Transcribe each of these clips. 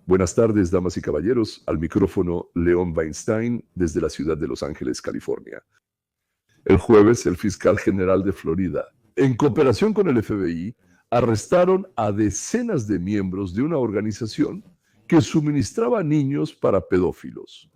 Buenas tardes, damas y caballeros. Al micrófono, León Weinstein, desde la ciudad de Los Ángeles, California. El jueves, el fiscal general de Florida, en cooperación con el FBI, arrestaron a decenas de miembros de una organización que suministraba niños para pedófilos.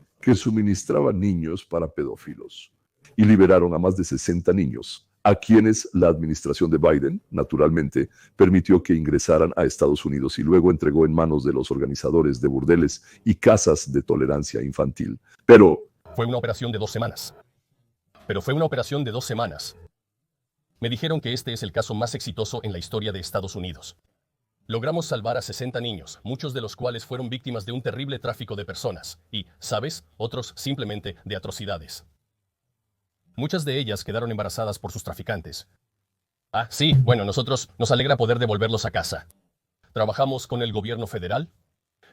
Y liberaron a más de 60 niños, a quienes la administración de Biden, naturalmente, permitió que ingresaran a Estados Unidos y luego entregó en manos de los organizadores de burdeles y casas de tolerancia infantil. Fue una operación de 2 semanas. Me dijeron que este es el caso más exitoso en la historia de Estados Unidos. Logramos salvar a 60 niños, muchos de los cuales fueron víctimas de un terrible tráfico de personas y, ¿sabes?, otros simplemente de atrocidades. Muchas de ellas quedaron embarazadas por sus traficantes. Sí, bueno, nos alegra poder devolverlos a casa. Trabajamos con el gobierno federal.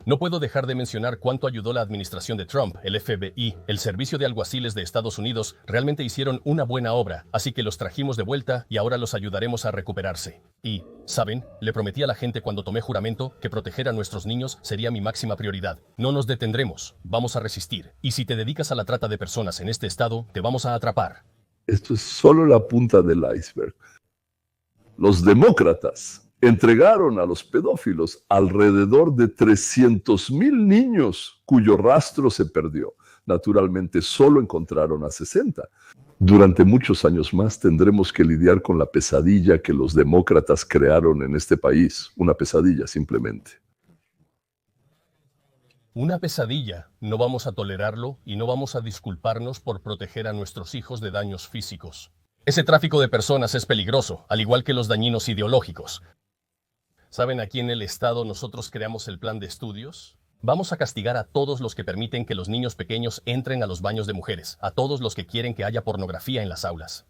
No puedo dejar de mencionar cuánto ayudó la administración de Trump, el FBI, el Servicio de Alguaciles de Estados Unidos, realmente hicieron una buena obra, así que los trajimos de vuelta y ahora los ayudaremos a recuperarse. Y, ¿saben? Le prometí a la gente cuando tomé juramento que proteger a nuestros niños sería mi máxima prioridad. No nos detendremos, vamos a resistir. Y si te dedicas a la trata de personas en este estado, te vamos a atrapar. Esto es solo la punta del iceberg. Los demócratas entregaron a los pedófilos alrededor de 300,000 niños cuyo rastro se perdió. Naturalmente, solo encontraron a 60. Durante muchos años más tendremos que lidiar con la pesadilla que los demócratas crearon en este país. Una pesadilla, simplemente. Una pesadilla. No vamos a tolerarlo y no vamos a disculparnos por proteger a nuestros hijos de daños físicos. Ese tráfico de personas es peligroso, al igual que los dañinos ideológicos. ¿Saben aquí en el estado nosotros creamos el plan de estudios? Vamos a castigar a todos los que permiten que los niños pequeños entren a los baños de mujeres, a todos los que quieren que haya pornografía en las aulas.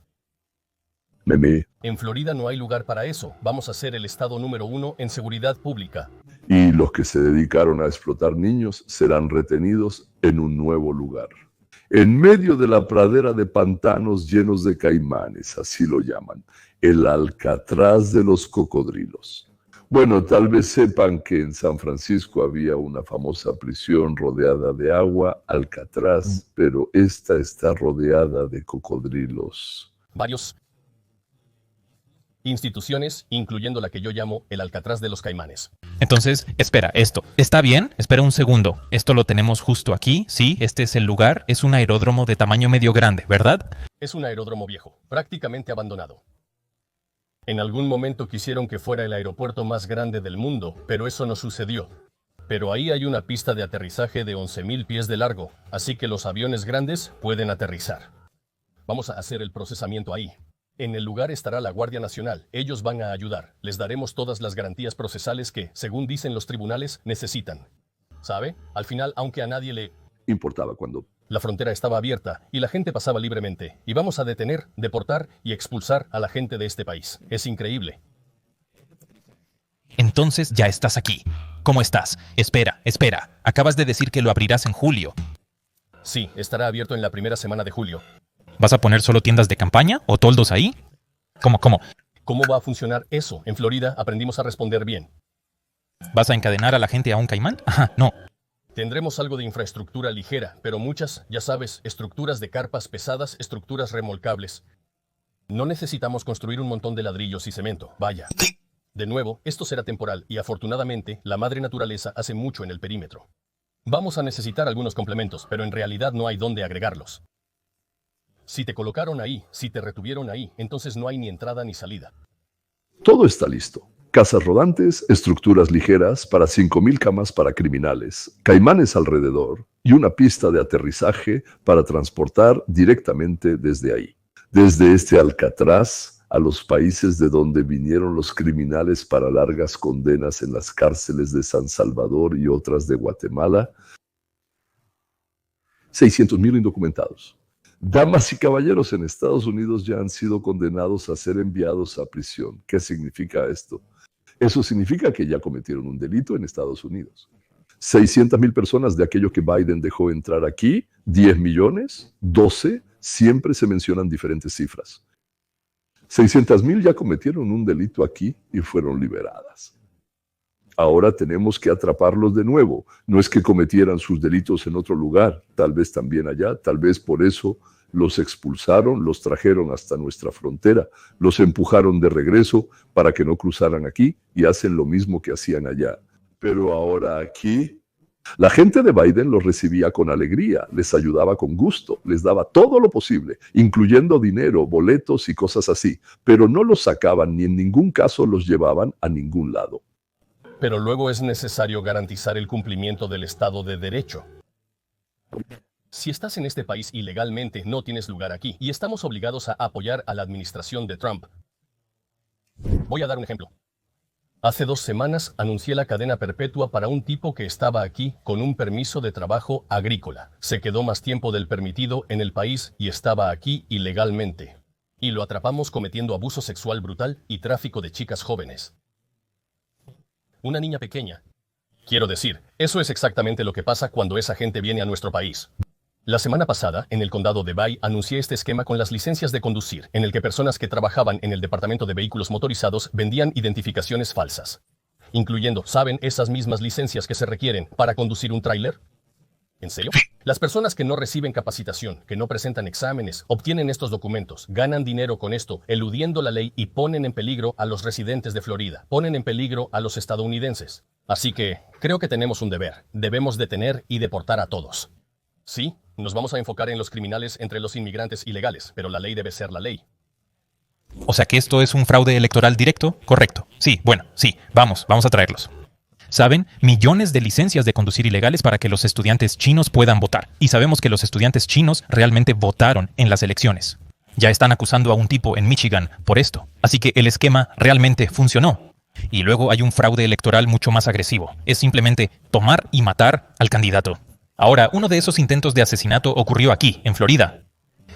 En Florida no hay lugar para eso. Vamos a ser el estado número 1 en seguridad pública. Y los que se dedicaron a explotar niños serán retenidos en un nuevo lugar. En medio de la pradera de pantanos llenos de caimanes, así lo llaman, el Alcatraz de los cocodrilos. Bueno, tal vez sepan que en San Francisco había una famosa prisión rodeada de agua, Alcatraz, pero esta está rodeada de cocodrilos. Varios instituciones, incluyendo la que yo llamo el Alcatraz de los Caimanes. Entonces, espera, esto, ¿está bien? Espera un segundo. Esto lo tenemos justo aquí, ¿sí? Este es el lugar. Es un aeródromo de tamaño medio grande, ¿verdad? Es un aeródromo viejo, prácticamente abandonado. En algún momento quisieron que fuera el aeropuerto más grande del mundo, pero eso no sucedió. Pero ahí hay una pista de aterrizaje de 11,000 pies de largo, así que los aviones grandes pueden aterrizar. Vamos a hacer el procesamiento ahí. En el lugar estará la Guardia Nacional. Ellos van a ayudar. Les daremos todas las garantías procesales que, según dicen los tribunales, necesitan. ¿Sabe? Al final, aunque a nadie le importaba cuando la frontera estaba abierta y la gente pasaba libremente. Y vamos a detener, deportar y expulsar a la gente de este país. Es increíble. Entonces ya estás aquí. ¿Cómo estás? Espera. Acabas de decir que lo abrirás en julio. Sí, estará abierto en la primera semana de julio. ¿Vas a poner solo tiendas de campaña o toldos ahí? ¿Cómo? ¿Cómo va a funcionar eso? En Florida aprendimos a responder bien. ¿Vas a encadenar a la gente a un caimán? No. Tendremos algo de infraestructura ligera, pero muchas, ya sabes, estructuras de carpas pesadas, estructuras remolcables. No necesitamos construir un montón de ladrillos y cemento, vaya. De nuevo, esto será temporal y afortunadamente, la madre naturaleza hace mucho en el perímetro. Vamos a necesitar algunos complementos, pero en realidad no hay dónde agregarlos. Si te colocaron ahí, si te retuvieron ahí, entonces no hay ni entrada ni salida. Todo está listo. Casas rodantes, estructuras ligeras para 5,000 camas para criminales, caimanes alrededor y una pista de aterrizaje para transportar directamente desde ahí. Desde este Alcatraz a los países de donde vinieron los criminales para largas condenas en las cárceles de San Salvador y otras de Guatemala. 600,000 indocumentados. Damas y caballeros en Estados Unidos ya han sido condenados a ser enviados a prisión. ¿Qué significa esto? Eso significa que ya cometieron un delito en Estados Unidos. 600,000 personas de aquello que Biden dejó entrar aquí, 10 millones, 12, siempre se mencionan diferentes cifras. 600,000 ya cometieron un delito aquí y fueron liberadas. Ahora tenemos que atraparlos de nuevo. No es que cometieran sus delitos en otro lugar, tal vez también allá, tal vez por eso los expulsaron, los trajeron hasta nuestra frontera, los empujaron de regreso para que no cruzaran aquí y hacen lo mismo que hacían allá. Pero ahora aquí, la gente de Biden los recibía con alegría, les ayudaba con gusto, les daba todo lo posible, incluyendo dinero, boletos y cosas así, pero no los sacaban ni en ningún caso los llevaban a ningún lado. Pero luego es necesario garantizar el cumplimiento del Estado de Derecho. Si estás en este país ilegalmente, no tienes lugar aquí, y estamos obligados a apoyar a la administración de Trump. Voy a dar un ejemplo. Hace 2 semanas anuncié la cadena perpetua para un tipo que estaba aquí con un permiso de trabajo agrícola. Se quedó más tiempo del permitido en el país y estaba aquí ilegalmente. Y lo atrapamos cometiendo abuso sexual brutal y tráfico de chicas jóvenes. Una niña pequeña. Quiero decir, eso es exactamente lo que pasa cuando esa gente viene a nuestro país. La semana pasada, en el condado de Bay, anuncié este esquema con las licencias de conducir, en el que personas que trabajaban en el departamento de vehículos motorizados vendían identificaciones falsas, incluyendo, ¿saben?, esas mismas licencias que se requieren para conducir un tráiler. ¿En serio? Las personas que no reciben capacitación, que no presentan exámenes, obtienen estos documentos, ganan dinero con esto, eludiendo la ley y ponen en peligro a los residentes de Florida, ponen en peligro a los estadounidenses. Así que, creo que tenemos un deber. Debemos detener y deportar a todos. Sí, nos vamos a enfocar en los criminales entre los inmigrantes ilegales, pero la ley debe ser la ley. O sea que esto es un fraude electoral directo, correcto. Sí, bueno, sí, vamos a traerlos. ¿Saben? Millones de licencias de conducir ilegales para que los estudiantes chinos puedan votar. Y sabemos que los estudiantes chinos realmente votaron en las elecciones. Ya están acusando a un tipo en Michigan por esto. Así que el esquema realmente funcionó. Y luego hay un fraude electoral mucho más agresivo. Es simplemente tomar y matar al candidato. Ahora, uno de esos intentos de asesinato ocurrió aquí, en Florida.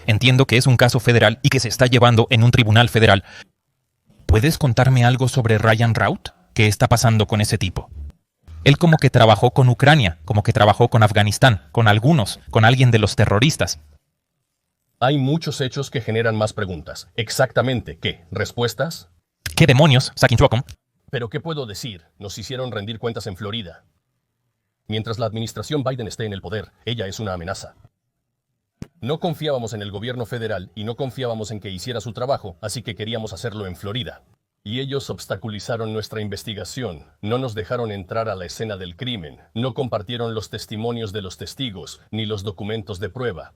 Entiendo que es un caso federal y que se está llevando en un tribunal federal. ¿Puedes contarme algo sobre Ryan Routh? ¿Qué está pasando con ese tipo? Él como que trabajó con Ucrania, como que trabajó con Afganistán, con algunos, con alguien de los terroristas. Hay muchos hechos que generan más preguntas. ¿Exactamente qué? ¿Respuestas? ¿Qué demonios? Sakin Chuacom. Pero ¿qué puedo decir? Nos hicieron rendir cuentas en Florida. Mientras la administración Biden esté en el poder, ella es una amenaza. No confiábamos en el gobierno federal y no confiábamos en que hiciera su trabajo, así que queríamos hacerlo en Florida. Y ellos obstaculizaron nuestra investigación, no nos dejaron entrar a la escena del crimen, no compartieron los testimonios de los testigos, ni los documentos de prueba.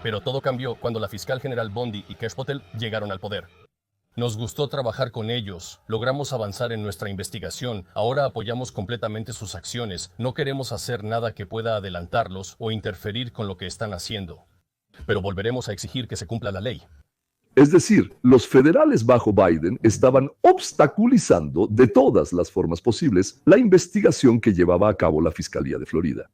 Pero todo cambió cuando la fiscal general Bondi y Kesh Patel llegaron al poder. Nos gustó trabajar con ellos, logramos avanzar en nuestra investigación, ahora apoyamos completamente sus acciones, no queremos hacer nada que pueda adelantarlos o interferir con lo que están haciendo. Pero volveremos a exigir que se cumpla la ley. Es decir, los federales bajo Biden estaban obstaculizando de todas las formas posibles la investigación que llevaba a cabo la Fiscalía de Florida.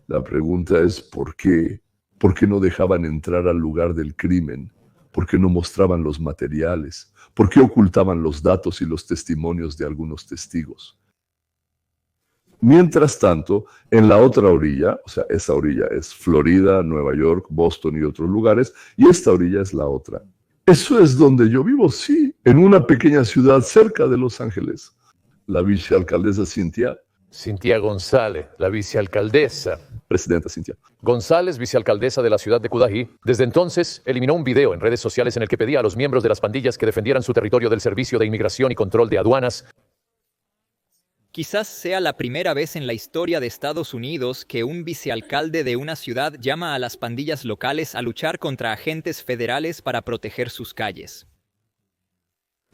La pregunta es ¿por qué? ¿Por qué no dejaban entrar al lugar del crimen? ¿Por qué no mostraban los materiales? ¿Por qué ocultaban los datos y los testimonios de algunos testigos? Mientras tanto, en la otra orilla, o sea, esa orilla es Florida, Nueva York, Boston y otros lugares, y esta orilla es la otra. Eso es donde yo vivo, sí, en una pequeña ciudad cerca de Los Ángeles. La vicealcaldesa Cynthia González, la vicealcaldesa. Presidenta Cynthia González, vicealcaldesa de la ciudad de Cudahy, desde entonces eliminó un video en redes sociales en el que pedía a los miembros de las pandillas que defendieran su territorio del Servicio de Inmigración y Control de Aduanas. Quizás sea la primera vez en la historia de Estados Unidos que un vicealcalde de una ciudad llama a las pandillas locales a luchar contra agentes federales para proteger sus calles.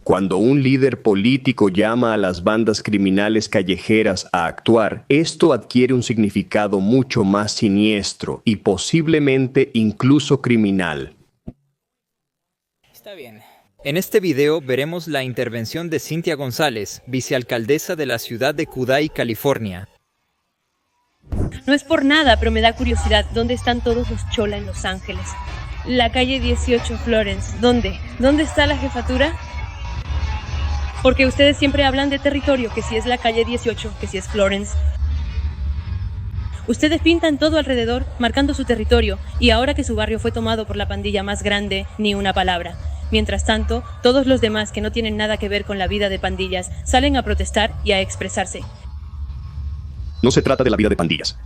Cuando un líder político llama a las bandas criminales callejeras a actuar, esto adquiere un significado mucho más siniestro y posiblemente incluso criminal. Está bien. En este video veremos la intervención de Cynthia González, vicealcaldesa de la ciudad de Cudahy, California. No es por nada, pero me da curiosidad. ¿Dónde están todos los chola en Los Ángeles? La calle 18 Florence. ¿Dónde? ¿Dónde está la jefatura? Porque ustedes siempre hablan de territorio, que si es la calle 18, que si es Florence. Ustedes pintan todo alrededor, marcando su territorio, y ahora que su barrio fue tomado por la pandilla más grande, ni una palabra. Mientras tanto, todos los demás que no tienen nada que ver con la vida de pandillas salen a protestar y a expresarse. No se trata de la vida de pandillas.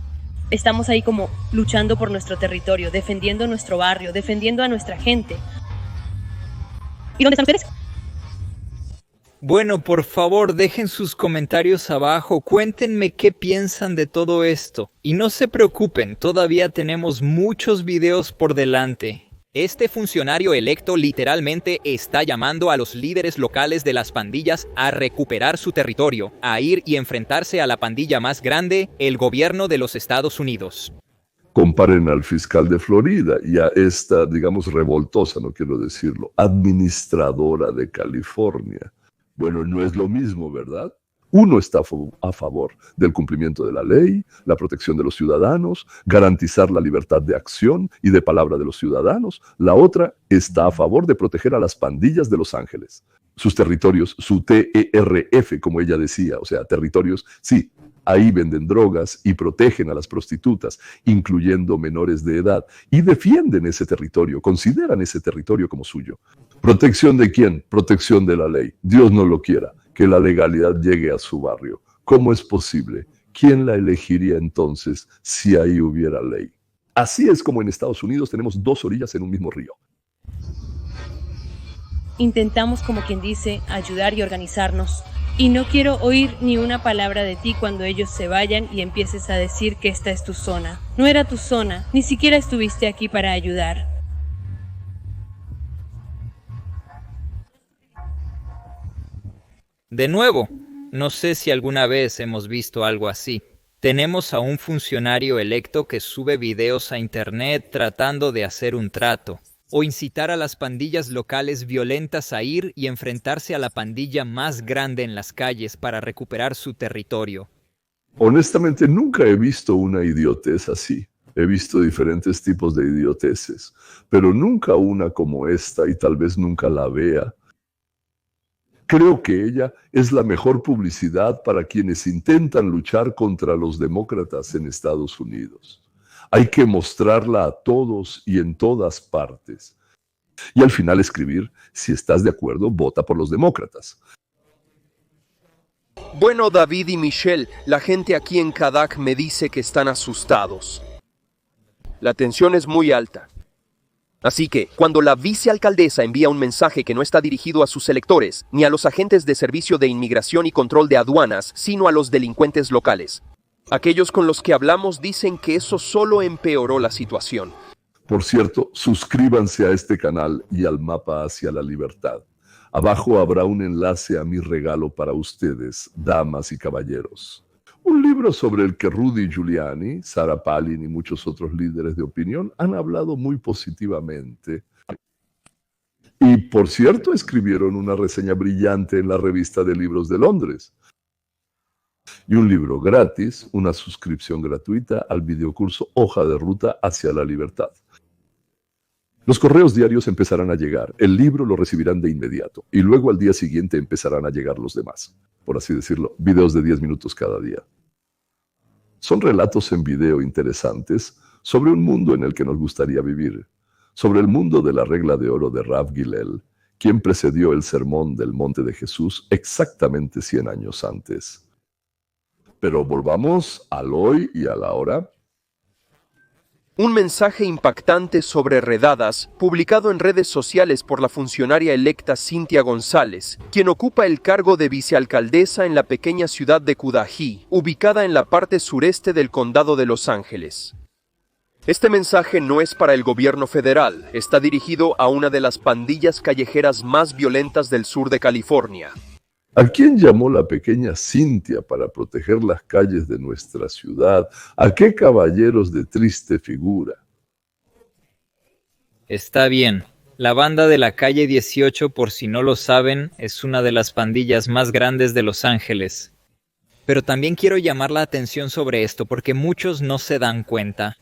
Estamos ahí como luchando por nuestro territorio, defendiendo nuestro barrio, defendiendo a nuestra gente. ¿Y dónde están ustedes? Bueno, por favor, dejen sus comentarios abajo, cuéntenme qué piensan de todo esto. Y no se preocupen, todavía tenemos muchos videos por delante. Este funcionario electo literalmente está llamando a los líderes locales de las pandillas a recuperar su territorio, a ir y enfrentarse a la pandilla más grande, el gobierno de los Estados Unidos. Comparen al fiscal de Florida y a esta, digamos, revoltosa, no quiero decirlo, administradora de California. Bueno, no es lo mismo, ¿verdad? Uno está a favor del cumplimiento de la ley, la protección de los ciudadanos, garantizar la libertad de acción y de palabra de los ciudadanos. La otra está a favor de proteger a las pandillas de Los Ángeles. Sus territorios, su TERF, como ella decía, o sea, territorios, sí, ahí venden drogas y protegen a las prostitutas, incluyendo menores de edad, y defienden ese territorio, consideran ese territorio como suyo. ¿Protección de quién? Protección de la ley. Dios no lo quiera, que la legalidad llegue a su barrio. ¿Cómo es posible? ¿Quién la elegiría entonces si ahí hubiera ley? Así es como en Estados Unidos tenemos dos orillas en un mismo río. Intentamos, como quien dice, ayudar y organizarnos. Y no quiero oír ni una palabra de ti cuando ellos se vayan y empieces a decir que esta es tu zona. No era tu zona, ni siquiera estuviste aquí para ayudar. De nuevo, no sé si alguna vez hemos visto algo así. Tenemos a un funcionario electo que sube videos a internet tratando de hacer un trato, o incitar a las pandillas locales violentas a ir y enfrentarse a la pandilla más grande en las calles para recuperar su territorio. Honestamente, nunca he visto una idiotez así. He visto diferentes tipos de idioteces, pero nunca una como esta y tal vez nunca la vea. Creo que ella es la mejor publicidad para quienes intentan luchar contra los demócratas en Estados Unidos. Hay que mostrarla a todos y en todas partes. Y al final escribir, si estás de acuerdo, vota por los demócratas. Bueno, David y Michelle, la gente aquí en Kadak me dice que están asustados. La tensión es muy alta. Así que, cuando la vicealcaldesa envía un mensaje que no está dirigido a sus electores, ni a los agentes de Servicio de Inmigración y Control de Aduanas, sino a los delincuentes locales. Aquellos con los que hablamos dicen que eso solo empeoró la situación. Por cierto, suscríbanse a este canal y al Mapa hacia la Libertad. Abajo habrá un enlace a mi regalo para ustedes, damas y caballeros. Un libro sobre el que Rudy Giuliani, Sarah Palin y muchos otros líderes de opinión han hablado muy positivamente. Y, por cierto, escribieron una reseña brillante en la Revista de Libros de Londres. Y un libro gratis, una suscripción gratuita al videocurso Hoja de Ruta hacia la Libertad. Los correos diarios empezarán a llegar, el libro lo recibirán de inmediato y luego al día siguiente empezarán a llegar los demás. Por así decirlo, videos de 10 minutos cada día. Son relatos en video interesantes sobre un mundo en el que nos gustaría vivir, sobre el mundo de la regla de oro de Rav Gilel, quien precedió el sermón del Monte de Jesús exactamente 100 años antes. Pero volvamos al hoy y a la hora. Un mensaje impactante sobre redadas, publicado en redes sociales por la funcionaria electa Cynthia González, quien ocupa el cargo de vicealcaldesa en la pequeña ciudad de Cudahy, ubicada en la parte sureste del condado de Los Ángeles. Este mensaje no es para el gobierno federal, está dirigido a una de las pandillas callejeras más violentas del sur de California. ¿A quién llamó la pequeña Cynthia para proteger las calles de nuestra ciudad? ¿A qué caballeros de triste figura? Está bien. La banda de la calle 18, por si no lo saben, es una de las pandillas más grandes de Los Ángeles. Pero también quiero llamar la atención sobre esto porque muchos no se dan cuenta.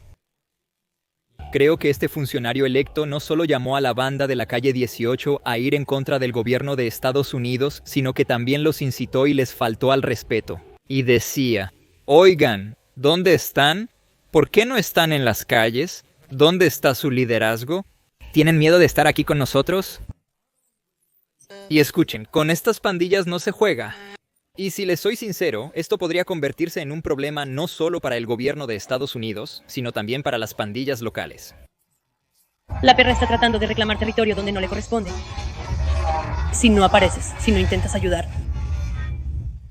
Creo que este funcionario electo no solo llamó a la banda de la calle 18 a ir en contra del gobierno de Estados Unidos, sino que también los incitó y les faltó al respeto. Y decía, oigan, ¿dónde están? ¿Por qué no están en las calles? ¿Dónde está su liderazgo? ¿Tienen miedo de estar aquí con nosotros? Y escuchen, con estas pandillas no se juega. Y si les soy sincero, esto podría convertirse en un problema no solo para el gobierno de Estados Unidos, sino también para las pandillas locales. La perra está tratando de reclamar territorio donde no le corresponde. Si no apareces, si no intentas ayudar.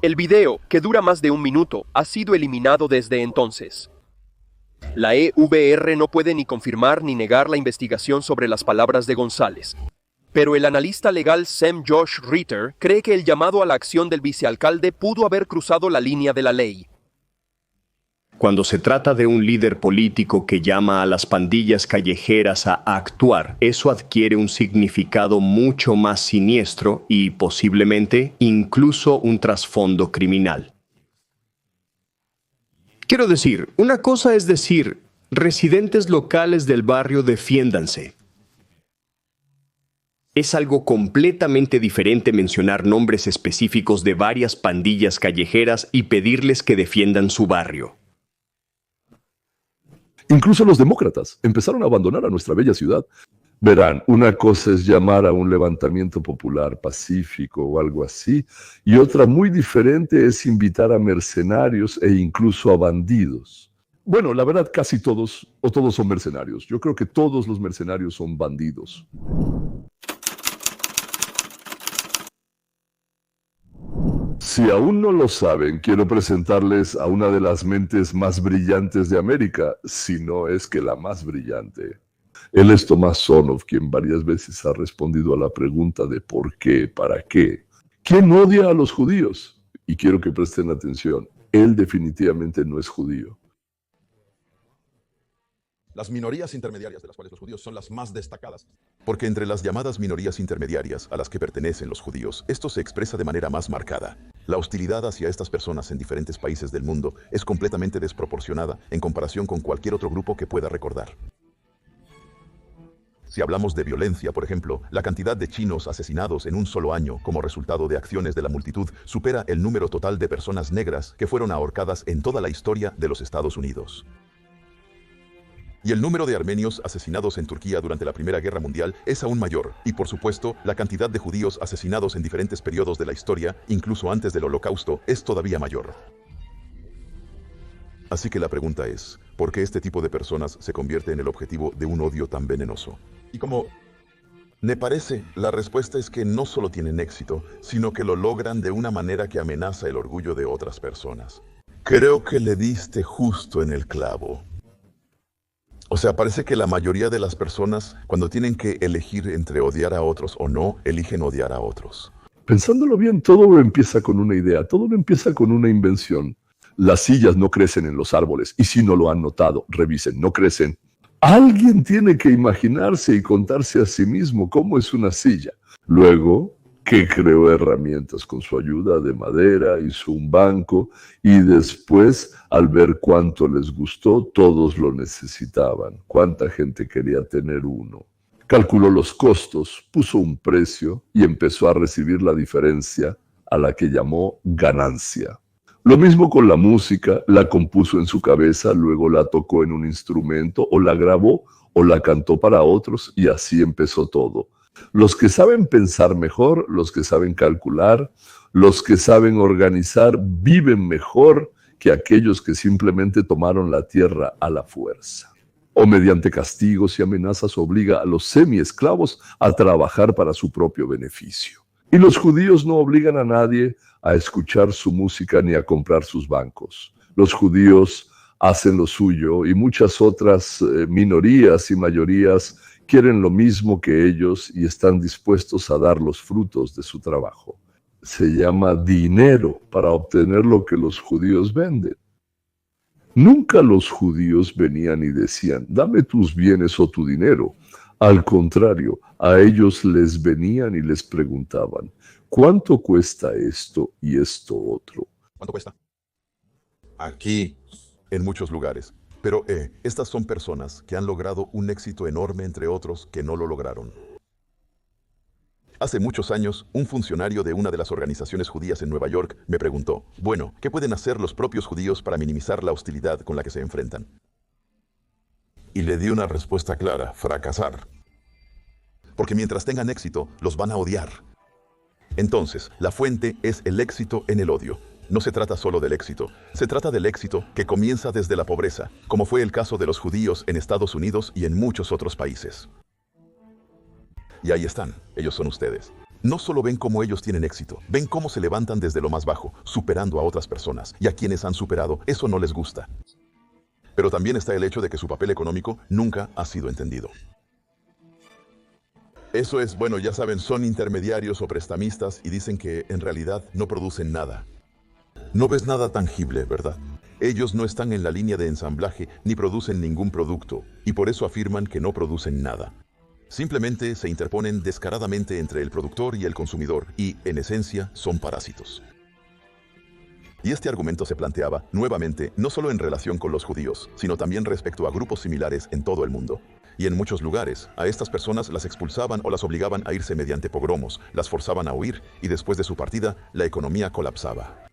El video, que dura más de un minuto, ha sido eliminado desde entonces. La EVR no puede ni confirmar ni negar la investigación sobre las palabras de González. Pero el analista legal Sam Josh Ritter cree que el llamado a la acción del vicealcalde pudo haber cruzado la línea de la ley. Cuando se trata de un líder político que llama a las pandillas callejeras a actuar, eso adquiere un significado mucho más siniestro y posiblemente incluso un trasfondo criminal. Quiero decir, una cosa es decir, residentes locales del barrio defiéndanse. Es algo completamente diferente mencionar nombres específicos de varias pandillas callejeras y pedirles que defiendan su barrio. Incluso los demócratas empezaron a abandonar a nuestra bella ciudad. Verán, una cosa es llamar a un levantamiento popular pacífico o algo así, y otra muy diferente es invitar a mercenarios e incluso a bandidos. Bueno, la verdad, casi todos, o todos son mercenarios. Yo creo que todos los mercenarios son bandidos. Si aún no lo saben, quiero presentarles a una de las mentes más brillantes de América, si no es que la más brillante. Él es Thomas Sonoff, quien varias veces ha respondido a la pregunta de ¿por qué? ¿Para qué? ¿Quién odia a los judíos? Y quiero que presten atención, él definitivamente no es judío. Las minorías intermediarias, de las cuales los judíos son las más destacadas. Porque entre las llamadas minorías intermediarias a las que pertenecen los judíos, esto se expresa de manera más marcada. La hostilidad hacia estas personas en diferentes países del mundo es completamente desproporcionada en comparación con cualquier otro grupo que pueda recordar. Si hablamos de violencia, por ejemplo, la cantidad de chinos asesinados en un solo año como resultado de acciones de la multitud supera el número total de personas negras que fueron ahorcadas en toda la historia de los Estados Unidos. Y el número de armenios asesinados en Turquía durante la Primera Guerra Mundial es aún mayor, y por supuesto, la cantidad de judíos asesinados en diferentes periodos de la historia, incluso antes del Holocausto, es todavía mayor. Así que la pregunta es, ¿por qué este tipo de personas se convierte en el objetivo de un odio tan venenoso? Y como me parece, la respuesta es que no solo tienen éxito, sino que lo logran de una manera que amenaza el orgullo de otras personas. Creo que le diste justo en el clavo. O sea, parece que la mayoría de las personas, cuando tienen que elegir entre odiar a otros o no, eligen odiar a otros. Pensándolo bien, todo empieza con una idea, todo empieza con una invención. Las sillas no crecen en los árboles, y si no lo han notado, revisen, no crecen. Alguien tiene que imaginarse y contarse a sí mismo cómo es una silla. Luego, que creó herramientas con su ayuda de madera, hizo un banco, y después, al ver cuánto les gustó, todos lo necesitaban. Cuánta gente quería tener uno. Calculó los costos, puso un precio y empezó a recibir la diferencia, a la que llamó ganancia. Lo mismo con la música, la compuso en su cabeza, luego la tocó en un instrumento, o la grabó, o la cantó para otros, y así empezó todo. Los que saben pensar mejor, los que saben calcular, los que saben organizar, viven mejor que aquellos que simplemente tomaron la tierra a la fuerza. O mediante castigos y amenazas obliga a los semiesclavos a trabajar para su propio beneficio. Y los judíos no obligan a nadie a escuchar su música ni a comprar sus bancos. Los judíos hacen lo suyo y muchas otras minorías y mayorías quieren lo mismo que ellos y están dispuestos a dar los frutos de su trabajo. Se llama dinero para obtener lo que los judíos venden. Nunca los judíos venían y decían, dame tus bienes o tu dinero. Al contrario, a ellos les venían y les preguntaban, ¿cuánto cuesta esto y esto otro? ¿Cuánto cuesta? Aquí, en muchos lugares. Pero estas son personas que han logrado un éxito enorme entre otros que no lo lograron. Hace muchos años, un funcionario de una de las organizaciones judías en Nueva York me preguntó, bueno, ¿qué pueden hacer los propios judíos para minimizar la hostilidad con la que se enfrentan? Y le di una respuesta clara, fracasar. Porque mientras tengan éxito, los van a odiar. Entonces, la fuente es el éxito en el odio. No se trata solo del éxito, se trata del éxito que comienza desde la pobreza, como fue el caso de los judíos en Estados Unidos y en muchos otros países. Y ahí están, ellos son ustedes. No solo ven cómo ellos tienen éxito, ven cómo se levantan desde lo más bajo, superando a otras personas, y a quienes han superado, eso no les gusta. Pero también está el hecho de que su papel económico nunca ha sido entendido. Eso es, bueno, ya saben, son intermediarios o prestamistas y dicen que en realidad no producen nada. No ves nada tangible, ¿verdad? Ellos no están en la línea de ensamblaje ni producen ningún producto, y por eso afirman que no producen nada. Simplemente se interponen descaradamente entre el productor y el consumidor, y, en esencia, son parásitos. Y este argumento se planteaba, nuevamente, no solo en relación con los judíos, sino también respecto a grupos similares en todo el mundo. Y en muchos lugares, a estas personas las expulsaban o las obligaban a irse mediante pogromos, las forzaban a huir, y después de su partida, la economía colapsaba.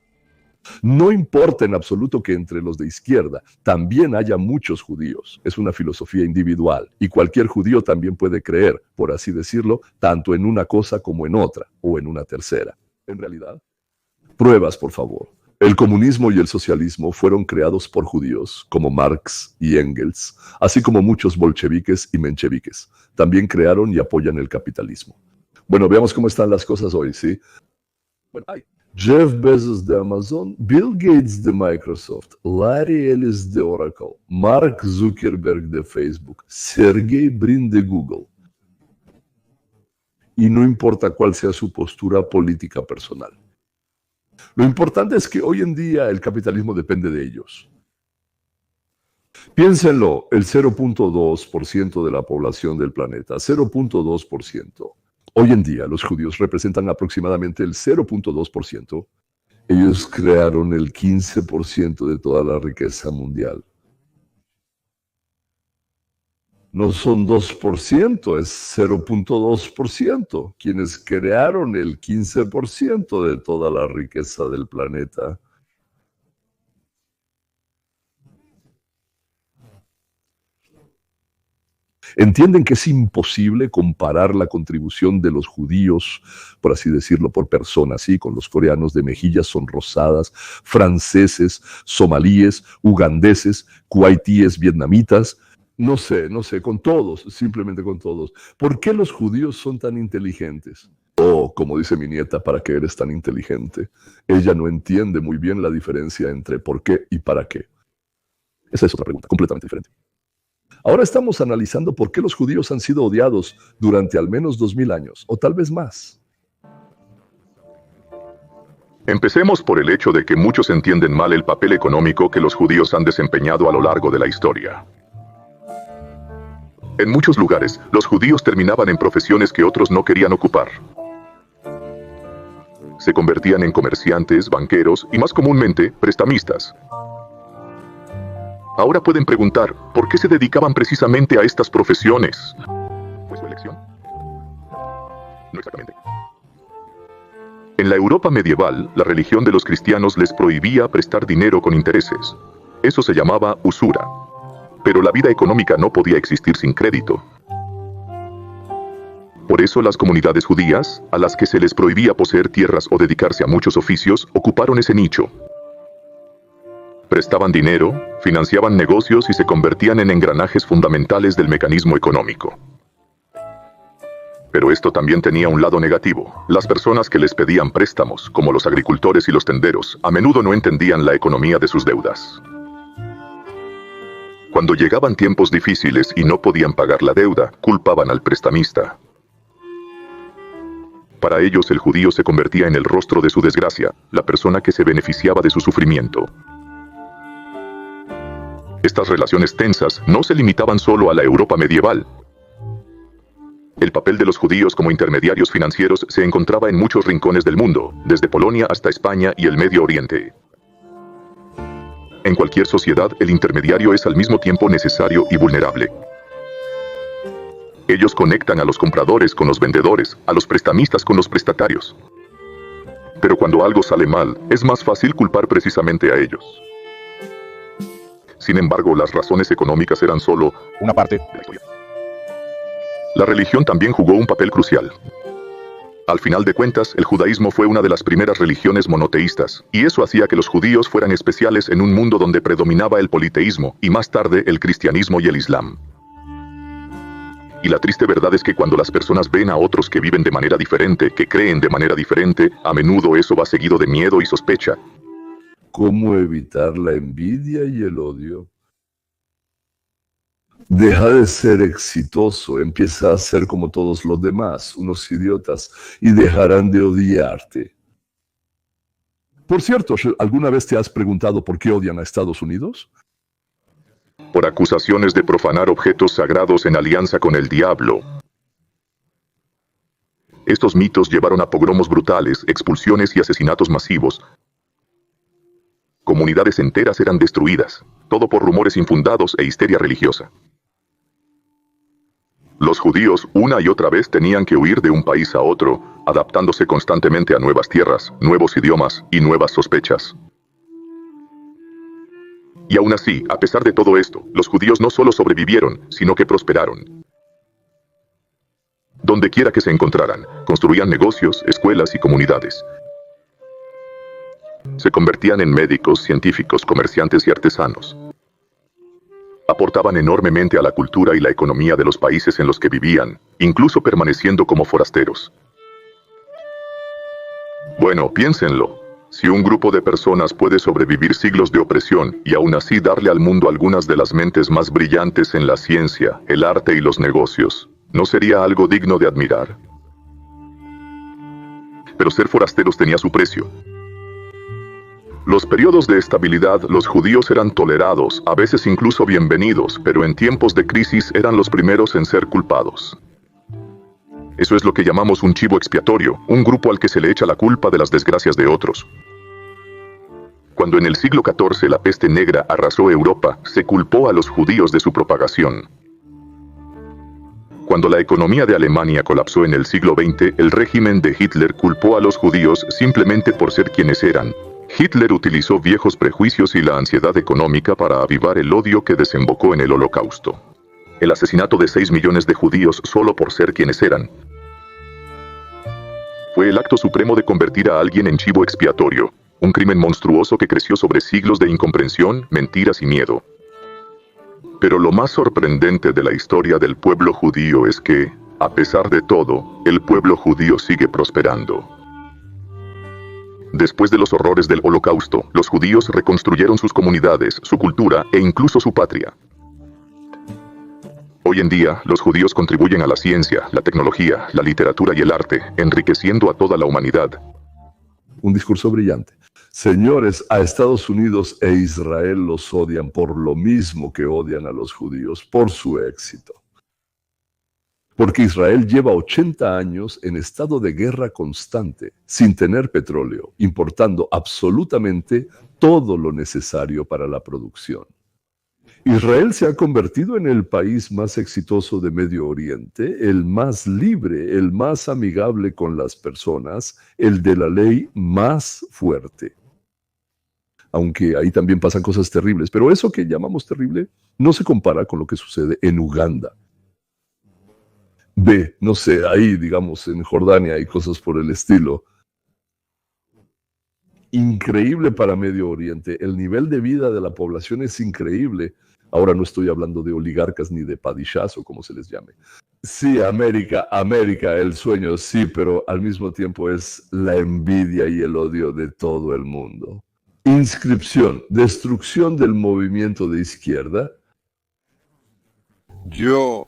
No importa en absoluto que entre los de izquierda también haya muchos judíos. Es una filosofía individual y cualquier judío también puede creer, por así decirlo, tanto en una cosa como en otra o en una tercera. En realidad, pruebas, por favor. El comunismo y el socialismo fueron creados por judíos, como Marx y Engels, así como muchos bolcheviques y mencheviques. También crearon y apoyan el capitalismo. Bueno, veamos cómo están las cosas hoy, ¿sí? Bueno, Jeff Bezos de Amazon, Bill Gates de Microsoft, Larry Ellis de Oracle, Mark Zuckerberg de Facebook, Sergey Brin de Google. Y no importa cuál sea su postura política personal. Lo importante es que hoy en día el capitalismo depende de ellos. Piénsenlo, el 0.2% de la población del planeta, 0.2%. Hoy en día los judíos representan aproximadamente el 0.2%. Ellos crearon el 15% de toda la riqueza mundial. No son 2%, es 0.2%. Quienes crearon el 15% de toda la riqueza del planeta. Entienden que es imposible comparar la contribución de los judíos, por así decirlo, por persona, ¿sí? Con los coreanos de mejillas sonrosadas, franceses, somalíes, ugandeses, kuwaitíes, vietnamitas. No sé, con todos, simplemente con todos. ¿Por qué los judíos son tan inteligentes? Oh, como dice mi nieta, ¿para qué eres tan inteligente? Ella no entiende muy bien la diferencia entre por qué y para qué. Esa es otra pregunta, completamente diferente. Ahora estamos analizando por qué los judíos han sido odiados durante al menos 2000 años, o tal vez más. Empecemos por el hecho de que muchos entienden mal el papel económico que los judíos han desempeñado a lo largo de la historia. En muchos lugares, los judíos terminaban en profesiones que otros no querían ocupar. Se convertían en comerciantes, banqueros y más comúnmente, prestamistas. Ahora pueden preguntar, ¿por qué se dedicaban precisamente a estas profesiones? ¿Fue su elección? No exactamente. En la Europa medieval, la religión de los cristianos les prohibía prestar dinero con intereses. Eso se llamaba usura. Pero la vida económica no podía existir sin crédito. Por eso las comunidades judías, a las que se les prohibía poseer tierras o dedicarse a muchos oficios, ocuparon ese nicho. Prestaban dinero, financiaban negocios y se convertían en engranajes fundamentales del mecanismo económico. Pero esto también tenía un lado negativo. Las personas que les pedían préstamos, como los agricultores y los tenderos, a menudo no entendían la economía de sus deudas. Cuando llegaban tiempos difíciles y no podían pagar la deuda, culpaban al prestamista. Para ellos el judío se convertía en el rostro de su desgracia, la persona que se beneficiaba de su sufrimiento. Estas relaciones tensas no se limitaban solo a la Europa medieval. El papel de los judíos como intermediarios financieros se encontraba en muchos rincones del mundo, desde Polonia hasta España y el Medio Oriente. En cualquier sociedad, el intermediario es al mismo tiempo necesario y vulnerable. Ellos conectan a los compradores con los vendedores, a los prestamistas con los prestatarios. Pero cuando algo sale mal, es más fácil culpar precisamente a ellos. Sin embargo, las razones económicas eran solo una parte de la historia. La religión también jugó un papel crucial. Al final de cuentas, el judaísmo fue una de las primeras religiones monoteístas, y eso hacía que los judíos fueran especiales en un mundo donde predominaba el politeísmo, y más tarde el cristianismo y el islam. Y la triste verdad es que cuando las personas ven a otros que viven de manera diferente, que creen de manera diferente, a menudo eso va seguido de miedo y sospecha. ¿Cómo evitar la envidia y el odio? Deja de ser exitoso, empieza a ser como todos los demás, unos idiotas, y dejarán de odiarte. Por cierto, ¿alguna vez te has preguntado por qué odian a Estados Unidos? Por acusaciones de profanar objetos sagrados en alianza con el diablo. Estos mitos llevaron a pogromos brutales, expulsiones y asesinatos masivos. Comunidades enteras eran destruidas, todo por rumores infundados e histeria religiosa. Los judíos una y otra vez tenían que huir de un país a otro, adaptándose constantemente a nuevas tierras, nuevos idiomas y nuevas sospechas. Y aún así, a pesar de todo esto, los judíos no solo sobrevivieron, sino que prosperaron. Donde quiera que se encontraran, construían negocios, escuelas y comunidades. Se convertían en médicos, científicos, comerciantes y artesanos. Aportaban enormemente a la cultura y la economía de los países en los que vivían, incluso permaneciendo como forasteros. Bueno, piénsenlo. Si un grupo de personas puede sobrevivir siglos de opresión y aún así darle al mundo algunas de las mentes más brillantes en la ciencia, el arte y los negocios, ¿no sería algo digno de admirar? Pero ser forasteros tenía su precio. Los periodos de estabilidad, los judíos eran tolerados, a veces incluso bienvenidos, pero en tiempos de crisis eran los primeros en ser culpados. Eso es lo que llamamos un chivo expiatorio, un grupo al que se le echa la culpa de las desgracias de otros. Cuando en el siglo XIV la peste negra arrasó Europa, se culpó a los judíos de su propagación. Cuando la economía de Alemania colapsó en el siglo XX, el régimen de Hitler culpó a los judíos simplemente por ser quienes eran. Hitler utilizó viejos prejuicios y la ansiedad económica para avivar el odio que desembocó en el Holocausto. El asesinato de 6 millones de judíos solo por ser quienes eran fue el acto supremo de convertir a alguien en chivo expiatorio, un crimen monstruoso que creció sobre siglos de incomprensión, mentiras y miedo. Pero lo más sorprendente de la historia del pueblo judío es que, a pesar de todo, el pueblo judío sigue prosperando. Después de los horrores del Holocausto, los judíos reconstruyeron sus comunidades, su cultura e incluso su patria. Hoy en día, los judíos contribuyen a la ciencia, la tecnología, la literatura y el arte, enriqueciendo a toda la humanidad. Un discurso brillante. Señores, a Estados Unidos e Israel los odian por lo mismo que odian a los judíos, por su éxito. Porque Israel lleva 80 años en estado de guerra constante, sin tener petróleo, importando absolutamente todo lo necesario para la producción. Israel se ha convertido en el país más exitoso de Medio Oriente, el más libre, el más amigable con las personas, el de la ley más fuerte. Aunque ahí también pasan cosas terribles, pero eso que llamamos terrible no se compara con lo que sucede en Uganda. No sé, ahí digamos en Jordania hay cosas por el estilo. Increíble para Medio Oriente, el nivel de vida de la población es increíble. Ahora no estoy hablando de oligarcas ni de padishas o como se les llame. Sí, América, el sueño, sí, pero al mismo tiempo es la envidia y el odio de todo el mundo. Inscripción, destrucción del movimiento de izquierda. Yo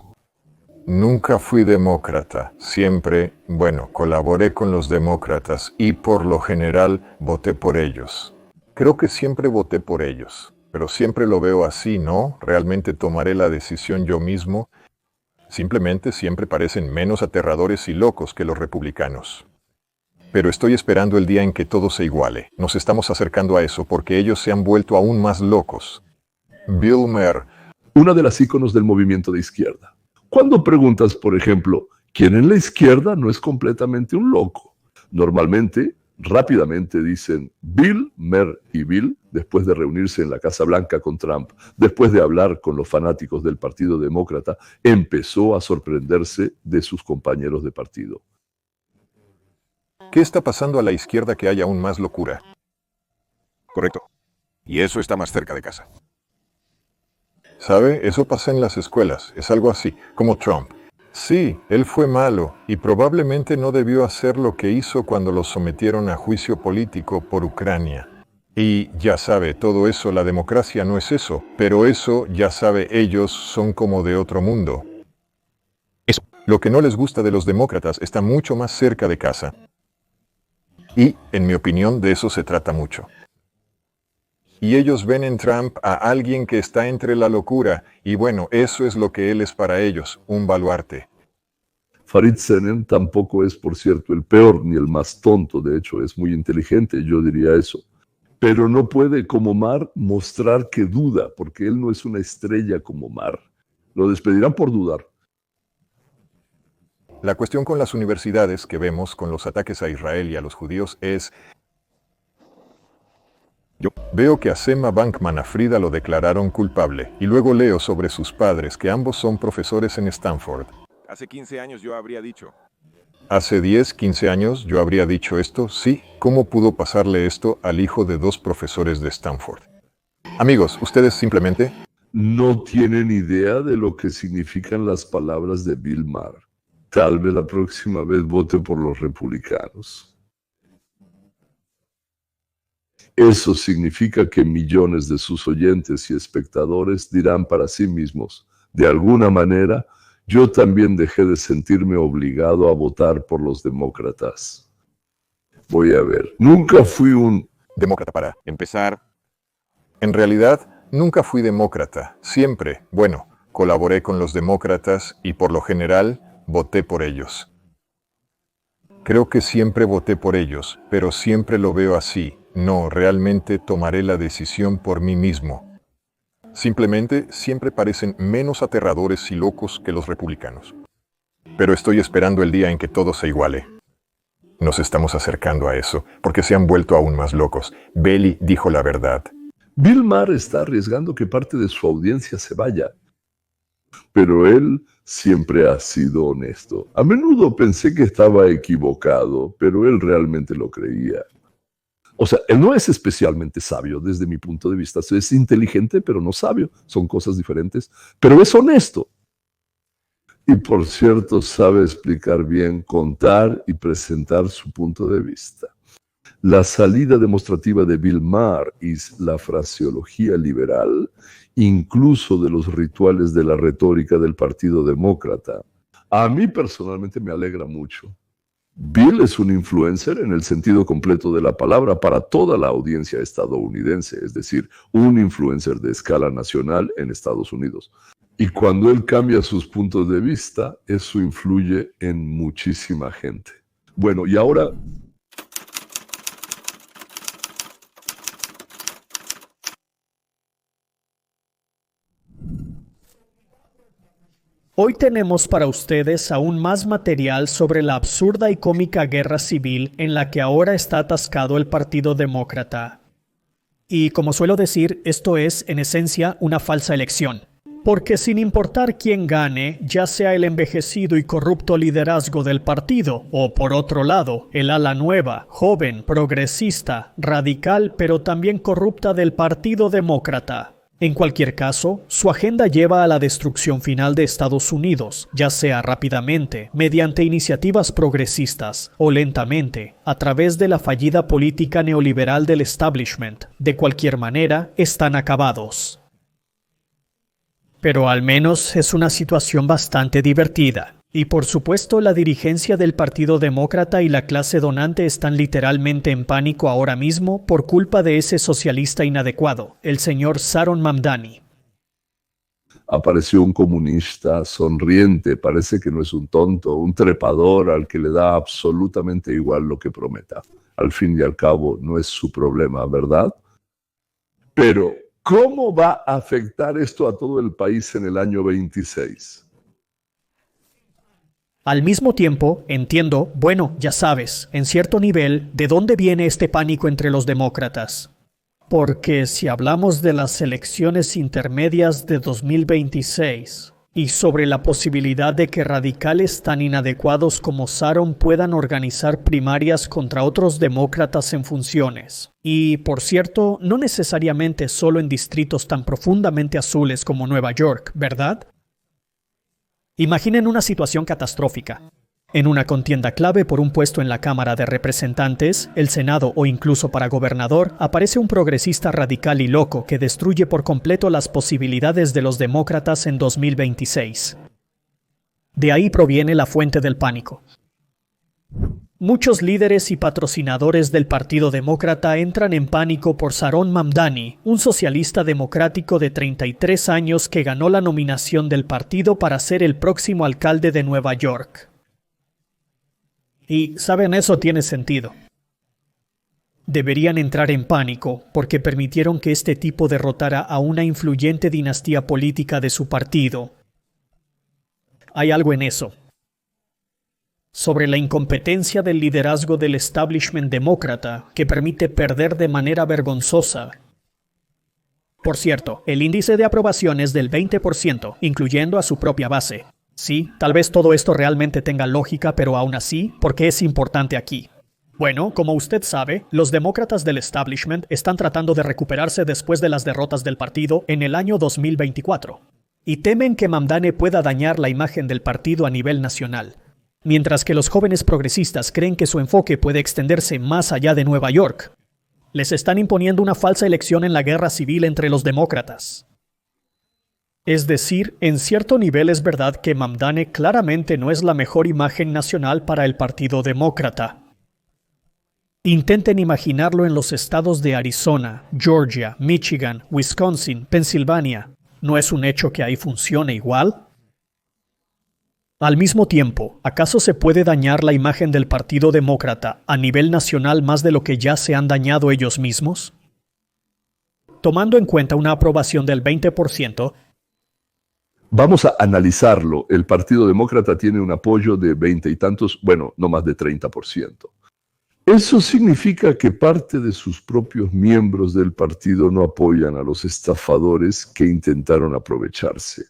nunca fui demócrata, siempre, colaboré con los demócratas y por lo general voté por ellos. Creo que siempre voté por ellos. Pero siempre lo veo así, ¿no? Realmente tomaré la decisión yo mismo. Simplemente siempre parecen menos aterradores y locos que los republicanos. Pero estoy esperando el día en que todo se iguale. Nos estamos acercando a eso porque ellos se han vuelto aún más locos. Bill Maher. Una de las íconos del movimiento de izquierda. Cuando preguntas, por ejemplo, ¿quién en la izquierda no es completamente un loco? Normalmente, rápidamente dicen Bill, Maher y Bill, después de reunirse en la Casa Blanca con Trump, después de hablar con los fanáticos del Partido Demócrata, empezó a sorprenderse de sus compañeros de partido. ¿Qué está pasando a la izquierda que hay aún más locura? Correcto. Y eso está más cerca de casa. ¿Sabe? Eso pasa en las escuelas. Es algo así, como Trump. Sí, él fue malo y probablemente no debió hacer lo que hizo cuando lo sometieron a juicio político por Ucrania. Y ya sabe, todo eso, la democracia no es eso, pero eso, ya sabe, ellos son como de otro mundo. Eso. Lo que no les gusta de los demócratas está mucho más cerca de casa. Y, en mi opinión, de eso se trata mucho. Y ellos ven en Trump a alguien que está entre la locura, y bueno, eso es lo que él es para ellos, un baluarte. Farid Senen tampoco es, por cierto, el peor ni el más tonto, de hecho es muy inteligente, yo diría eso. Pero no puede, como Mar, mostrar que duda, porque él no es una estrella como Mar. Lo despedirán por dudar. La cuestión con las universidades que vemos con los ataques a Israel y a los judíos es... Yo veo que a Sema Bankman-Fried lo declararon culpable, y luego leo sobre sus padres, que ambos son profesores en Stanford. Hace 15 años yo habría dicho. Hace 10, 15 años yo habría dicho esto, sí, ¿cómo pudo pasarle esto al hijo de 2 profesores de Stanford? Amigos, ustedes simplemente... No tienen idea de lo que significan las palabras de Bill Maher. Tal vez la próxima vez vote por los republicanos. Eso significa que millones de sus oyentes y espectadores dirán para sí mismos, de alguna manera, yo también dejé de sentirme obligado a votar por los demócratas. Voy a ver, nunca fui un demócrata para empezar. En realidad, nunca fui demócrata. Siempre, bueno, colaboré con los demócratas y por lo general, voté por ellos. Creo que siempre voté por ellos, pero siempre lo veo así. No, realmente tomaré la decisión por mí mismo. Simplemente siempre parecen menos aterradores y locos que los republicanos. Pero estoy esperando el día en que todo se iguale. Nos estamos acercando a eso, porque se han vuelto aún más locos. Belly dijo la verdad. Bill Maher está arriesgando que parte de su audiencia se vaya. Pero él siempre ha sido honesto. A menudo pensé que estaba equivocado, pero él realmente lo creía. O sea, él no es especialmente sabio desde mi punto de vista. Es inteligente, pero no sabio. Son cosas diferentes. Pero es honesto. Y por cierto, sabe explicar bien, contar y presentar su punto de vista. La salida demostrativa de Bill Maher es la fraseología liberal, incluso de los rituales de la retórica del Partido Demócrata. A mí personalmente me alegra mucho. Bill es un influencer en el sentido completo de la palabra para toda la audiencia estadounidense, es decir, un influencer de escala nacional en Estados Unidos. Y cuando él cambia sus puntos de vista, eso influye en muchísima gente. Bueno, y ahora... Hoy tenemos para ustedes aún más material sobre la absurda y cómica guerra civil en la que ahora está atascado el Partido Demócrata. Y como suelo decir, esto es, en esencia, una falsa elección. Porque sin importar quién gane, ya sea el envejecido y corrupto liderazgo del partido, o por otro lado, el ala nueva, joven, progresista, radical, pero también corrupta del Partido Demócrata. En cualquier caso, su agenda lleva a la destrucción final de Estados Unidos, ya sea rápidamente, mediante iniciativas progresistas, o lentamente, a través de la fallida política neoliberal del establishment. De cualquier manera, están acabados. Pero al menos es una situación bastante divertida. Y por supuesto la dirigencia del Partido Demócrata y la clase donante están literalmente en pánico ahora mismo por culpa de ese socialista inadecuado, el señor Saron Mamdani. Apareció un comunista sonriente, parece que no es un tonto, un trepador al que le da absolutamente igual lo que prometa. Al fin y al cabo no es su problema, ¿verdad? Pero, ¿cómo va a afectar esto a todo el país en el año 26? Al mismo tiempo, entiendo, bueno, ya sabes, en cierto nivel, de dónde viene este pánico entre los demócratas. Porque si hablamos de las elecciones intermedias de 2026, y sobre la posibilidad de que radicales tan inadecuados como Saron puedan organizar primarias contra otros demócratas en funciones. Y, por cierto, no necesariamente solo en distritos tan profundamente azules como Nueva York, ¿verdad? Imaginen una situación catastrófica. En una contienda clave por un puesto en la Cámara de Representantes, el Senado o incluso para gobernador, aparece un progresista radical y loco que destruye por completo las posibilidades de los demócratas en 2026. De ahí proviene la fuente del pánico. Muchos líderes y patrocinadores del Partido Demócrata entran en pánico por Saron Mamdani, un socialista democrático de 33 años que ganó la nominación del partido para ser el próximo alcalde de Nueva York. Y, ¿saben? Eso tiene sentido. Deberían entrar en pánico porque permitieron que este tipo derrotara a una influyente dinastía política de su partido. Hay algo en eso. Sobre la incompetencia del liderazgo del establishment demócrata que permite perder de manera vergonzosa. Por cierto, el índice de aprobación es del 20%, incluyendo a su propia base. Sí, tal vez todo esto realmente tenga lógica, pero aún así, ¿por qué es importante aquí? Bueno, como usted sabe, los demócratas del establishment están tratando de recuperarse después de las derrotas del partido en el año 2024. Y temen que Mamdani pueda dañar la imagen del partido a nivel nacional. Mientras que los jóvenes progresistas creen que su enfoque puede extenderse más allá de Nueva York. Les están imponiendo una falsa elección en la guerra civil entre los demócratas. Es decir, en cierto nivel es verdad que Mamdani claramente no es la mejor imagen nacional para el Partido Demócrata. Intenten imaginarlo en los estados de Arizona, Georgia, Michigan, Wisconsin, Pensilvania. ¿No es un hecho que ahí funcione igual? Al mismo tiempo, ¿acaso se puede dañar la imagen del Partido Demócrata a nivel nacional más de lo que ya se han dañado ellos mismos? Tomando en cuenta una aprobación del 20%, vamos a analizarlo. El Partido Demócrata tiene un apoyo de 20 y tantos, bueno, no más de 30%. Eso significa que parte de sus propios miembros del partido no apoyan a los estafadores que intentaron aprovecharse.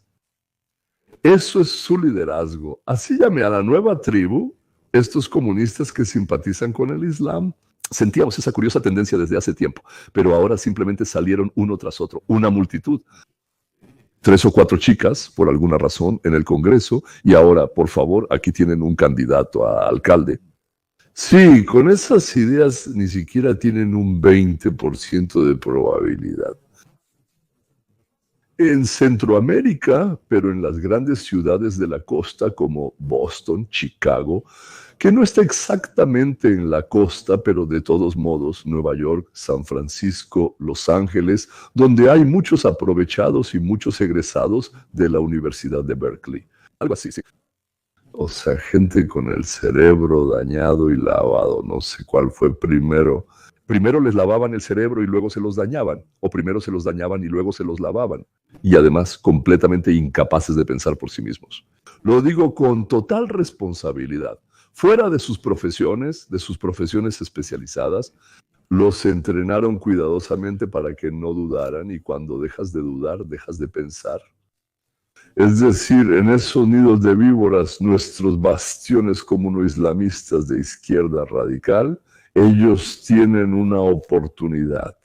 Eso es su liderazgo. Así llame a la nueva tribu, estos comunistas que simpatizan con el Islam. Sentíamos esa curiosa tendencia desde hace tiempo, pero ahora simplemente salieron uno tras otro, una multitud. 3 o 4 chicas, por alguna razón, en el Congreso, y ahora, por favor, aquí tienen un candidato a alcalde. Sí, con esas ideas ni siquiera tienen un 20% de probabilidad. En Centroamérica, pero en las grandes ciudades de la costa como Boston, Chicago, que no está exactamente en la costa, pero de todos modos, Nueva York, San Francisco, Los Ángeles, donde hay muchos aprovechados y muchos egresados de la Universidad de Berkeley. Algo así, sí. O sea, gente con el cerebro dañado y lavado, no sé cuál fue primero. Primero les lavaban el cerebro y luego se los dañaban, o primero se los dañaban y luego se los lavaban. Y además completamente incapaces de pensar por sí mismos. Lo digo con total responsabilidad. Fuera de sus profesiones especializadas, los entrenaron cuidadosamente para que no dudaran, y cuando dejas de dudar, dejas de pensar. Es decir, en esos nidos de víboras, nuestros bastiones comuno-islamistas de izquierda radical, ellos tienen una oportunidad.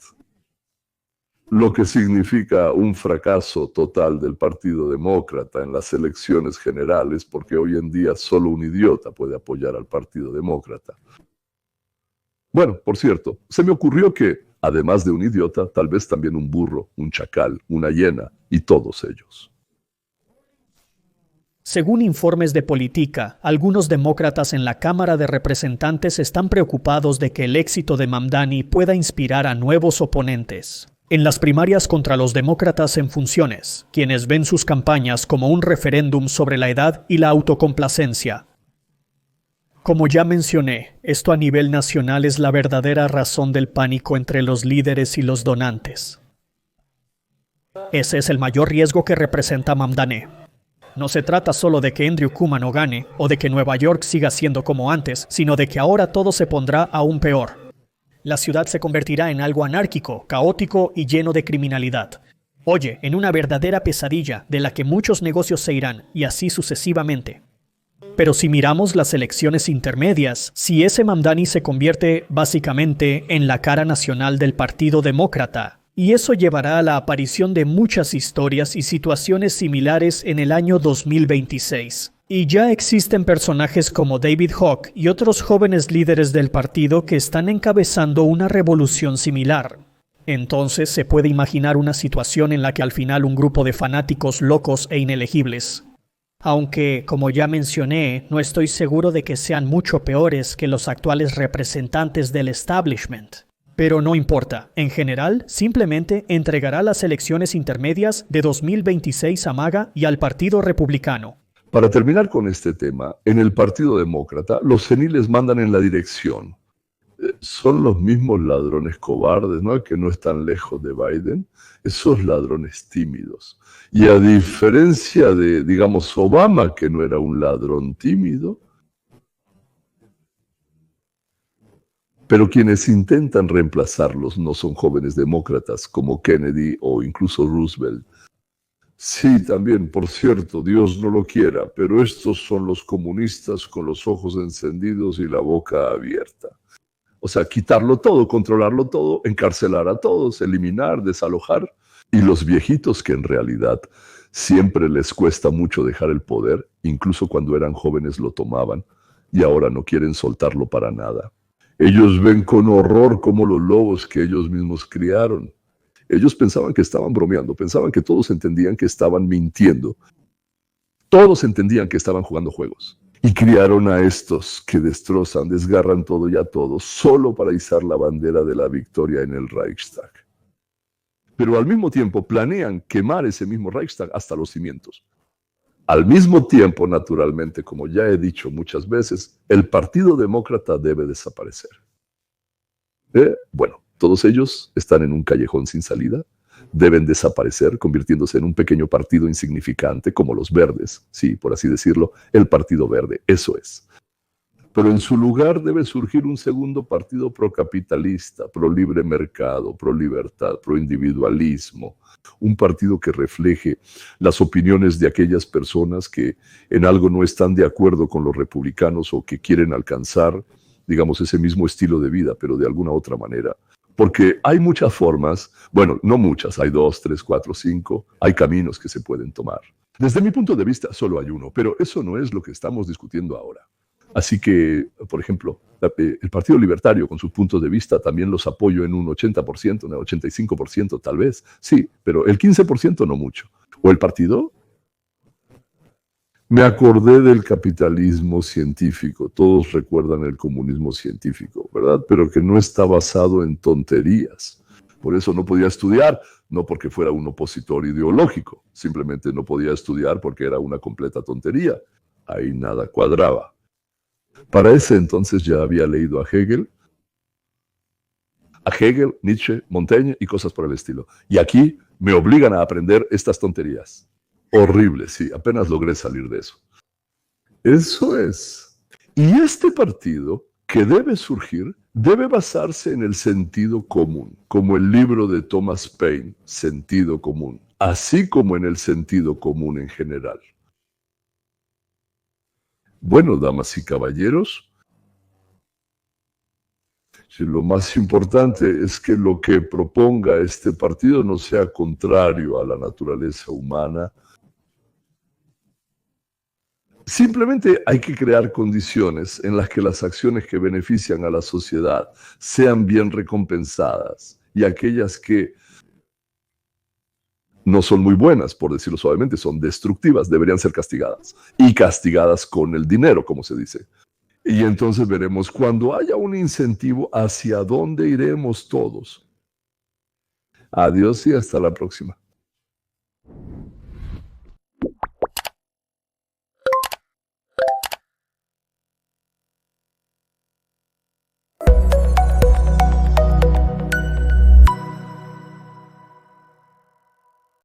Lo que significa un fracaso total del Partido Demócrata en las elecciones generales, porque hoy en día solo un idiota puede apoyar al Partido Demócrata. Bueno, por cierto, se me ocurrió que, además de un idiota, tal vez también un burro, un chacal, una hiena, y todos ellos. Según informes de Politica, algunos demócratas en la Cámara de Representantes están preocupados de que el éxito de Mamdani pueda inspirar a nuevos oponentes. En las primarias contra los demócratas en funciones, quienes ven sus campañas como un referéndum sobre la edad y la autocomplacencia. Como ya mencioné, esto a nivel nacional es la verdadera razón del pánico entre los líderes y los donantes. Ese es el mayor riesgo que representa Mamdani. No se trata solo de que Andrew Cuomo no gane o de que Nueva York siga siendo como antes, sino de que ahora todo se pondrá aún peor. La ciudad se convertirá en algo anárquico, caótico y lleno de criminalidad. Oye, en una verdadera pesadilla de la que muchos negocios se irán, y así sucesivamente. Pero si miramos las elecciones intermedias, si ese Mamdani se convierte básicamente en la cara nacional del Partido Demócrata, y eso llevará a la aparición de muchas historias y situaciones similares en el año 2026. Y ya existen personajes como David Hawk y otros jóvenes líderes del partido que están encabezando una revolución similar. Entonces se puede imaginar una situación en la que al final un grupo de fanáticos locos e inelegibles, aunque, como ya mencioné, no estoy seguro de que sean mucho peores que los actuales representantes del establishment. Pero no importa, en general, simplemente entregará las elecciones intermedias de 2026 a MAGA y al Partido Republicano. Para terminar con este tema, en el Partido Demócrata, los seniles mandan en la dirección. Son los mismos ladrones cobardes, ¿no?, que no están lejos de Biden, esos ladrones tímidos. Y a diferencia de, digamos, Obama, que no era un ladrón tímido, pero quienes intentan reemplazarlos no son jóvenes demócratas como Kennedy o incluso Roosevelt. Sí, también, por cierto, Dios no lo quiera, pero estos son los comunistas con los ojos encendidos y la boca abierta. O sea, quitarlo todo, controlarlo todo, encarcelar a todos, eliminar, desalojar. Y los viejitos que en realidad siempre les cuesta mucho dejar el poder, incluso cuando eran jóvenes lo tomaban, y ahora no quieren soltarlo para nada. Ellos ven con horror cómo los lobos que ellos mismos criaron. Ellos pensaban que estaban bromeando, pensaban que todos entendían que estaban mintiendo. Todos entendían que estaban jugando juegos. Y criaron a estos que destrozan, desgarran todo y a todos, solo para izar la bandera de la victoria en el Reichstag. Pero al mismo tiempo planean quemar ese mismo Reichstag hasta los cimientos. Al mismo tiempo, naturalmente, como ya he dicho muchas veces, el Partido Demócrata debe desaparecer. Bueno, todos ellos están en un callejón sin salida, deben desaparecer, convirtiéndose en un pequeño partido insignificante, como los verdes, sí, por así decirlo, el Partido Verde, eso es. Pero en su lugar debe surgir un segundo partido procapitalista, pro libre mercado, pro libertad, pro individualismo, un partido que refleje las opiniones de aquellas personas que en algo no están de acuerdo con los republicanos o que quieren alcanzar, digamos, ese mismo estilo de vida, pero de alguna otra manera. Porque hay muchas formas, bueno, no muchas, hay 2, 3, 4, 5, hay caminos que se pueden tomar. Desde mi punto de vista, solo hay uno, pero eso no es lo que estamos discutiendo ahora. Así que, por ejemplo, el Partido Libertario, con sus puntos de vista, también los apoyo en un 80%, en un 85% tal vez, sí, pero el 15% no mucho. ¿O el partido? Me acordé del capitalismo científico. Todos recuerdan el comunismo científico, ¿verdad? Pero que no está basado en tonterías. Por eso no podía estudiar, no porque fuera un opositor ideológico. Simplemente no podía estudiar porque era una completa tontería. Ahí nada cuadraba. Para ese entonces ya había leído a Hegel, Nietzsche, Montaigne y cosas por el estilo. Y aquí me obligan a aprender estas tonterías. Horrible, sí, apenas logré salir de eso. Eso es. Y este partido que debe surgir debe basarse en el sentido común, como el libro de Thomas Paine, Sentido Común, así como en el sentido común en general. Bueno, damas y caballeros, lo más importante es que lo que proponga este partido no sea contrario a la naturaleza humana. Simplemente hay que crear condiciones en las que las acciones que benefician a la sociedad sean bien recompensadas y aquellas que no son muy buenas, por decirlo suavemente, son destructivas, deberían ser castigadas. Y castigadas con el dinero, como se dice. Y entonces veremos cuando haya un incentivo hacia dónde iremos todos. Adiós y hasta la próxima.